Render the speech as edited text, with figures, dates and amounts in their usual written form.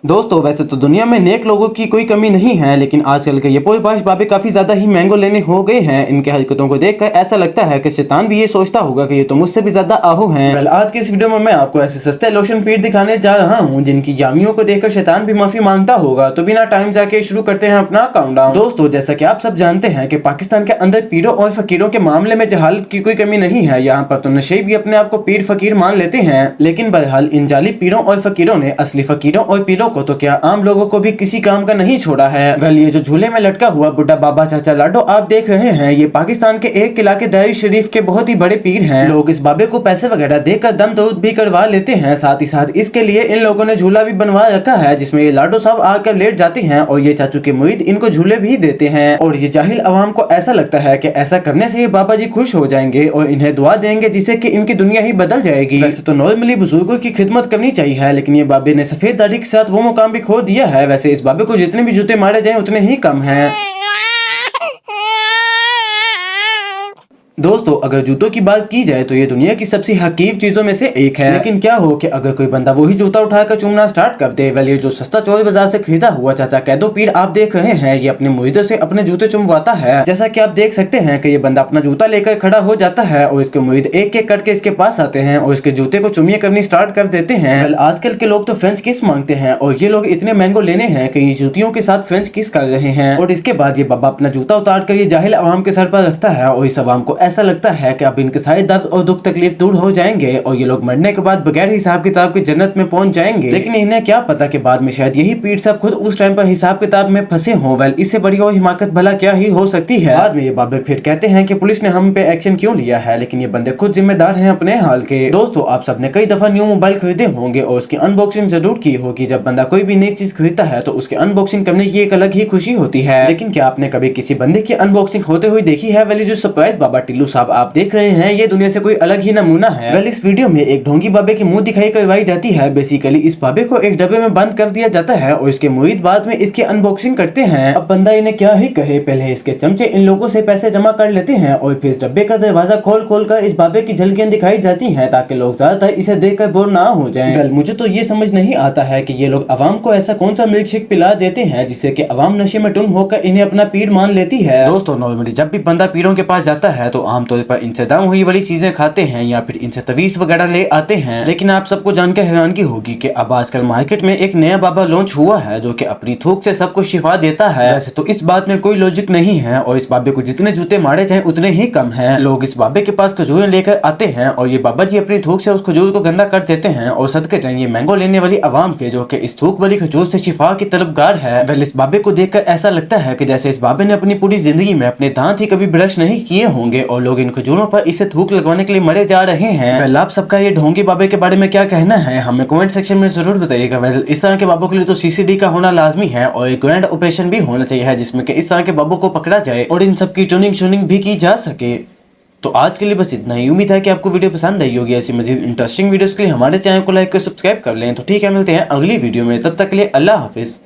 दोस्तों वैसे तो दुनिया में नेक लोगों की कोई कमी नहीं है, लेकिन आजकल के ये पोएबाज बाबे काफी ज्यादा ही मैंगो लेने हो गए हैं। इनके हरकतों को देखकर ऐसा लगता है कि शैतान भी ये सोचता होगा कि ये तो मुझसे भी ज्यादा आहू हैं। वेल, आज की इस वीडियो में मैं आपको ऐसे सस्ते लोशन पीठ दिखाने जा रहा हूँ जिनकी जामियों को देखकर शैतान भी माफी मांगता होगा। तो बिना टाइम जाके शुरू करते हैं अपना काउंटडाउन। दोस्तों जैसा की आप सब जानते हैं कि पाकिस्तान के अंदर पीरों और फकीरों के मामले में जहालत की कोई कमी नहीं है। यहाँ पर तो नशे भी अपने आप को पीर फकीर मान लेते हैं, लेकिन बहरहाल इन जाली पीरों और फकीरों ने असली फकीरों और पीरों को तो क्या आम लोगों को भी किसी काम का नहीं छोड़ा है। वेल, ये जो झूले में लटका हुआ बुढ़ा बाबा चाचा लाडो आप देख रहे हैं, ये पाकिस्तान के एक किला के दारी शरीफ के बहुत ही बड़े पीर हैं। लोग इस बाबे को पैसे वगैरह देकर दम दरूद भी करवा लेते हैं। साथ ही साथ इसके लिए इन लोगों ने झूला भी बनवा रखा है जिसमें ये लाडो साहब आकर लेट जाते हैं और ये चाचू के मुरीद इनको झूले भी देते हैं। और ये जाहिल अवाम को ऐसा लगता है कि ऐसा करने से ये बाबा जी खुश हो जाएंगे और इन्हें दुआ देंगे जिससे कि इनकी दुनिया ही बदल जाएगी। वैसे तो नॉर्मली बुजुर्गों की खिदमत करनी चाहिए, लेकिन ये बाबे ने सफेद दाढ़ी के साथ वो मुकाम भी खो दिया है। वैसे इस बाबे को जितने भी जूते मारे जाएं उतने ही कम हैं। दोस्तों अगर जूतों की बात की जाए तो ये दुनिया की सबसे हकीर चीजों में से एक है, लेकिन क्या हो कि अगर कोई बंदा वही जूता उठाकर चूमना स्टार्ट कर दे। वेल, ये जो सस्ता चोर बाजार से खरीदा हुआ चाचा कैदो पीर आप देख रहे हैं, ये अपने मुरीदों से अपने जूते चुमवाता है। जैसा कि आप देख सकते हैं कि ये बंदा अपना जूता लेकर खड़ा हो जाता है और इसके मुरीद एक एक करके इसके पास आते हैं और इसके जूते को चुमिया करनी स्टार्ट कर देते हैं। वेल, आजकल के लोग तो फ्रेंच किस मांगते हैं और ये लोग इतने मैंगो लेने हैं कि ये जूतियों के साथ फ्रेंच किस कर रहे हैं। और इसके बाद ये बाबा अपना जूता उतार कर ये जाहिल अवाम के सर पर रखता है और इस अवाम को ऐसा लगता है अब इनके सारे दर्द और दुख तकलीफ दूर हो जाएंगे और ये लोग मरने के बाद बगैर हिसाब किताब की जन्नत में पहुंच जाएंगे। लेकिन इन्हें क्या पता कि बाद में शायद यही पीर साहब खुद उस टाइम पर हिसाब किताब में फंसे हों। वेल, इससे बड़ी और हिमाकत भला क्या ही हो सकती है। बाद में ये बाबे फिर कहते हैं कि पुलिस ने हम पे एक्शन क्यों लिया है, लेकिन ये बंदे खुद जिम्मेदार हैं अपने हाल के। दोस्तों आप सबने कई दफा न्यू मोबाइल खरीदे होंगे और उसकी अनबॉक्सिंग जरूर की होगी। जब बंदा कोई भी नई चीज खरीदता है तो उसकी अनबॉक्सिंग करने की एक अलग ही खुशी होती है, लेकिन क्या आपने कभी किसी बंदे की अनबॉक्सिंग होते हुए देखी है? वेल, जो सरप्राइज बाबा टिल्लू साहब आप देख रहे हैं ये दुनिया से कोई अलग ही नमूना है। वेल, इस वीडियो में एक ढोंगी बाबे की मुंह दिखाई करवाई जाती है। बेसिकली इस बाबे को एक डब्बे में बंद कर दिया जाता है और इसके मुरीद बाद में इसकी अनबॉक्सिंग करते हैं। अब बंदा इन्हें क्या ही कहे, पहले इसके चमचे इन लोगों से पैसे जमा कर लेते हैं और फिर इस डब्बे का दरवाजा खोल खोल कर इस बाबे की झलकियां दिखाई जाती हैं ताकि लोग ज्यादातर इसे देखकर बोर ना हो जाएं। वेल, मुझे तो ये समझ नहीं आता है कि ये लोग अवाम को ऐसा कौन सा मिल्क शेक पिला देते हैं जिससे कि अवाम नशे में टुन होकर इन्हें अपना पीर मान लेती है। दोस्तों नॉर्मली जब भी बंदा पीरों के पास जाता है तो आमतौर पर इनसे दाम हुई वाली चीजें खाते हैं या फिर इनसे तवीज वगैरह ले आते हैं। लेकिन आप सबको जानकर हैरानगी होगी कि अब आजकल मार्केट में एक नया बाबा लॉन्च हुआ है जो कि अपनी थूक से सबको शिफा देता है। वैसे तो इस बात में कोई लॉजिक नहीं है और इस बाबे को जितने जूते मारे जाएं उतने ही कम हैं। लोग इस बाबे के पास खजूरें लेकर आते हैं और ये बाबा जी अपनी थूक से उस खजूर को गंदा कर देते हैं और सदके जाएं ये मैंगो लेने वाली अवाम के जो कि इस थूक वाली खजूर से शिफा की तलबगार है। वेल, इस बाबे को देखकर ऐसा लगता है कि जैसे इस बाबे ने अपनी पूरी जिंदगी में अपने दांत ही कभी ब्रश नहीं किए होंगे और लोग इन खजूरों पर इसे थूक लगवाने के लिए मरे जा रहे हैं। वेल, आप सबका ये ढोंगी बाबे के बारे में क्या कहना है हमें कमेंट सेक्शन में जरूर बताइएगा। वेल, इस तरह के बाबों के लिए तो सीसीडी का होना लाजमी है और एक ग्रैंड ऑपरेशन भी होना चाहिए जिसमें कि इस तरह के बाबों को पकड़ा जाए और इन सब की ट्यूनिंग भी की जा सके। तो आज के लिए बस इतना ही। उम्मीद है कि आपको वीडियो पसंद आई होगी। ऐसी मजीद इंटरेस्टिंग वीडियोस के लिए हमारे चैनल को लाइक और सब्सक्राइब कर लें। तो ठीक है, मिलते हैं अगली वीडियो में, तब तक के लिए अल्लाह हाफिज।